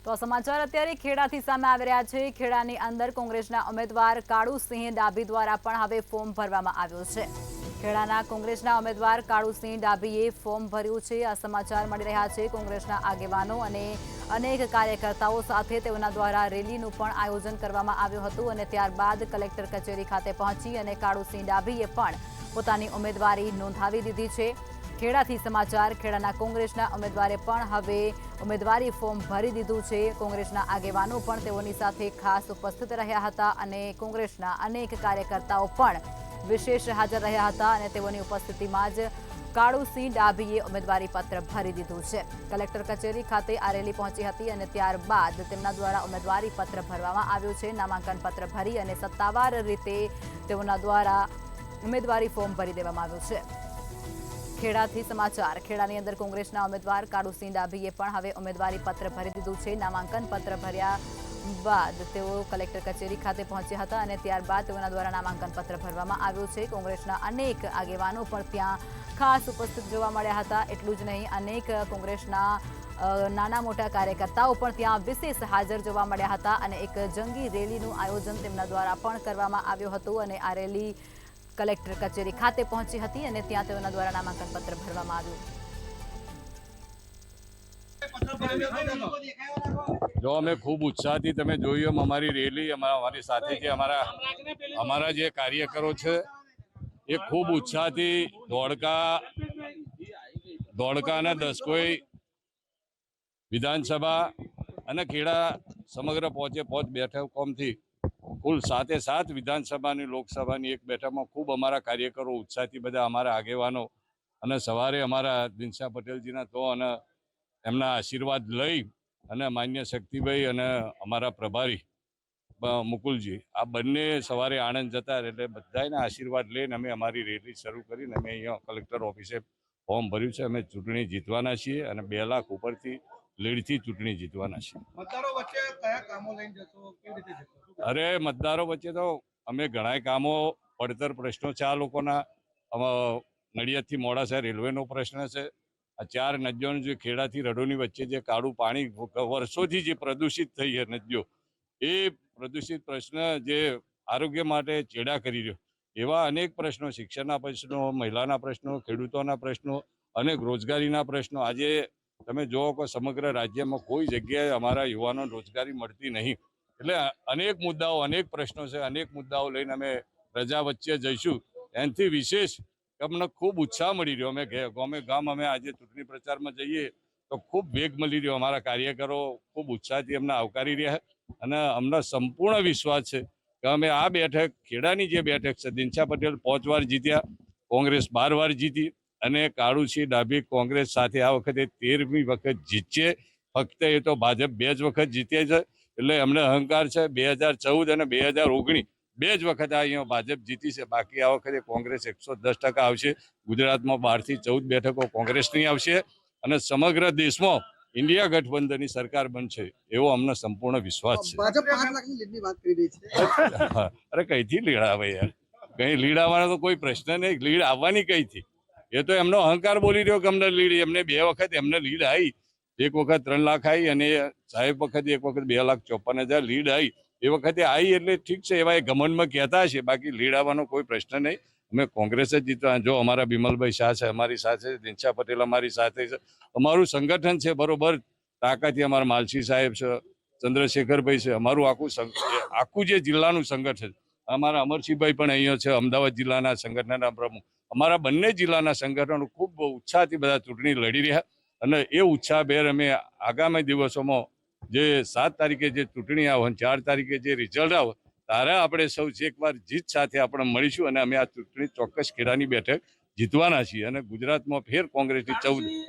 તો સમાચાર અત્યારે ખેડાથી સામે આવી રહ્યા છે। ખેડાની અંદર કોંગ્રેસના ઉમેદવાર કાળુસિંહ ડાભી દ્વારા પણ હવે ફોર્મ ભરવામાં આવ્યું છે। ખેડાના કોંગ્રેસના ઉમેદવાર કાળુસિંહ ડાભીએ ફોર્મ ભર્યું છે। આ સમાચાર મળી રહ્યા છે। કોંગ્રેસના આગેવાનો અને અનેક કાર્યકર્તાઓ સાથે તેઓના દ્વારા રેલીનું પણ આયોજન કરવામાં આવ્યું હતું અને ત્યારબાદ કલેક્ટર કચેરી ખાતે પહોંચી અને કાળુસિંહ ડાભીએ પણ પોતાની ઉમેદવારી નોંધાવી દીધી છે। ખેડાથી સમાચાર ખેડાના કોંગ્રેસના ઉમેદવારે પણ હવે ઉમેદવારી ફોર્મ ભરી દીધું છે। કોંગ્રેસના આગેવાનો પણ તેઓની સાથે ખાસ ઉપસ્થિત રહ્યા હતા અને કોંગ્રેસના અનેક કાર્યકર્તાઓ પણ વિશેષ હાજર રહ્યા હતા અને તેઓની ઉપસ્થિતિમાં જ કાળુસિંહ ડાભીએ ઉમેદવારી પત્ર ભરી દીધું છે। કલેક્ટર કચેરી ખાતે આ રેલી પહોંચી હતી અને ત્યારબાદ તેમના દ્વારા ઉમેદવારી પત્ર ભરવામાં આવ્યું છે। નામાંકન પત્ર ભરી અને સત્તાવાર રીતે તેઓના દ્વારા ઉમેદવારી ફોર્મ ભરી દેવામાં આવ્યું છે। ખેડાથી સમાચાર ખેડાની અંદર કોંગ્રેસના ઉમેદવાર કાળુસિંહ ડાભીએ પણ હવે ઉમેદવારી પત્ર ભરી દીધું છે। નામાંકન પત્ર ભર્યા બાદ તેઓ કલેક્ટર કચેરી ખાતે પહોંચ્યા હતા અને ત્યારબાદ તેઓના દ્વારા નામાંકન પત્ર ભરવામાં આવ્યું છે। કોંગ્રેસના અનેક આગેવાનો પણ ત્યાં ખાસ ઉપસ્થિત જોવા મળ્યા હતા। એટલું જ નહીં, અનેક કોંગ્રેસના નાના મોટા કાર્યકર્તાઓ પણ ત્યાં વિશેષ હાજર જોવા મળ્યા હતા અને એક જંગી રેલીનું આયોજન તેમના દ્વારા પણ કરવામાં આવ્યું હતું અને આ રેલી કલેક્ટર કચેરી ખાતે પહોંચી હતી અને ત્યાં તેઓના દ્વારા નામાંકન પત્ર ભરવામાં આવ્યું। જો અમે ખૂબ ઉત્સાહથી તમે જોયું અમારી રેલી અમારી સાથે જે અમારા જે કાર્યકરો છે એ ખૂબ ઉત્સાહથી ધોળકાના દસકોઈ વિધાનસભા અને ખેડા સમગ્ર પોચ બેઠકોમાંથી કુલ 7 વિધાનસભાની લોકસભાની એક બેઠકમાં ખૂબ અમારા કાર્યકરો ઉત્સાહથી બધા અમારા આગેવાનો અને સવારે અમારા દિનશા પટેલજીના તો અને એમના આશીર્વાદ લઈ અને માન્ય શક્તિભાઈ અને અમારા પ્રભારી મુકુલજી આ બંને સવારે આણંદ જતા એટલે બધાના આશીર્વાદ લઈને અમે અમારી રેલી શરૂ કરીને અમે અહીંયા કલેક્ટર ઓફિસે ફોર્મ ભર્યું છે। અમે ચૂંટણી જીતવાના છીએ અને 2 લાખ ઉપરથી લીડથી ચૂંટણી જીતવાના છીએ। મતદારો વચ્ચે કયા કામો લઈને જશો, કેવી રીતે જશો? અરે મતદારો વચ્ચે તો અમે ઘણા કામો પડતર પ્રશ્નો છે। આ લોકોના નડિયાદથી મોડાસા રેલવેનો પ્રશ્ન છે। આ 4 નદીઓનું જે ખેડાથી રડોની વચ્ચે જે કાળું પાણી વર્ષોથી જે પ્રદૂષિત થઈ છે નદીઓ, એ પ્રદૂષિત પ્રશ્ન જે આરોગ્ય માટે ચેડા કરી રહ્યો, એવા અનેક પ્રશ્નો, શિક્ષણના પ્રશ્નો, મહિલાના પ્રશ્નો, ખેડૂતોના પ્રશ્નો, અનેક રોજગારીના પ્રશ્નો। આજે તમે જુઓ કે સમગ્ર રાજ્યમાં કોઈ જગ્યાએ અમારા યુવાનોને રોજગારી મળતી નહીં। એટલે અનેક મુદ્દાઓ, અનેક પ્રશ્નો છે। અનેક મુદ્દાઓ લઈને અમે પ્રજા વચ્ચે જઈશું। એનાથી વિશેષ અમને ખૂબ ઉત્સાહ મળી રહ્યો। અમે ગામે ગામ અમે આજે ચૂંટણી પ્રચારમાં જઈએ તો ખૂબ વેગ મળી રહ્યો। અમારા કાર્યકરો ખૂબ ઉત્સાહથી અમને આવકારી રહ્યા અને અમને સંપૂર્ણ વિશ્વાસ છે કે અમે આ બેઠક, ખેડાની જે બેઠક છે, દિનશા પટેલ 5 વાર જીત્યા, કોંગ્રેસ 12 વાર જીતી અને કાળુસિંહ ડાભી કોંગ્રેસ સાથે આ વખતે 13મી વખત જીતશે। ફક્ત એ તો ભાજપ 2 જ વખત જીતે છે એટલે અમને અહંકાર છે। 2014 અને 2019 2 જ વખત અહીંયા ભાજપ જીતી છે। બાકી આ વખતે કોંગ્રેસ 110% આવશે। ગુજરાતમાં 12 થી 14 બેઠકો કોંગ્રેસની આવશે અને સમગ્ર દેશમાં ઇન્ડિયા ગઠબંધનની સરકાર બનશે એવો અમને સંપૂર્ણ વિશ્વાસ છે। ભાજપ 5 લાખની લીડની વાત કરી રહી છે। અરે કઈથી લીડ આવે યાર? કઈ લીડ આવવાનો તો કોઈ પ્રશ્ન નહીં। લીડ આવવાની કઈથી? એ તો એમનો અહંકાર બોલી રહ્યો કે અમને લીડ, એમને 2 વખત એમને લીડ આવી। એક વખત 3 લાખ આવી અને સાહેબ વખતે એક વખત 2,54,000 લીડ આવી। એ વખતે આવી એટલે ઠીક છે, એવા એ ઘમંડમાં કહેતા હશે, બાકી લીડ આવવાનો કોઈ પ્રશ્ન નહીં। અમે કોંગ્રેસ જ જીતવા। જો અમારા બિમલભાઈ શાહ છે અમારી સાથે, દિનશા પટેલ અમારી સાથે છે, અમારું સંગઠન છે બરોબર તાકાતથી। અમારા માલસી સાહેબ છે, ચંદ્રશેખરભાઈ છે, અમારું આખું જે જિલ્લાનું સંગઠન, અમારા અમરસિંહભાઈ પણ અહીંયા છે, અમદાવાદ જિલ્લાના સંગઠનના પ્રમુખ। અમારા બંને જિલ્લાના સંગઠનો ખૂબ ઉત્સાહથી બધા ચૂંટણી લડી રહ્યા અને એ ઉત્સાહભેર અમે આગામી દિવસોમાં જે 7 તારીખે જે ચૂંટણી આવે, 4 તારીખે જે રિઝલ્ટ આવે, ત્યારે આપણે સૌ એકવાર જીત સાથે આપણે મળીશું અને અમે આ ચૂંટણી ચોક્કસ ખેડાની બેઠક જીતવાના છીએ અને ગુજરાતમાં ફેર કોંગ્રેસની 14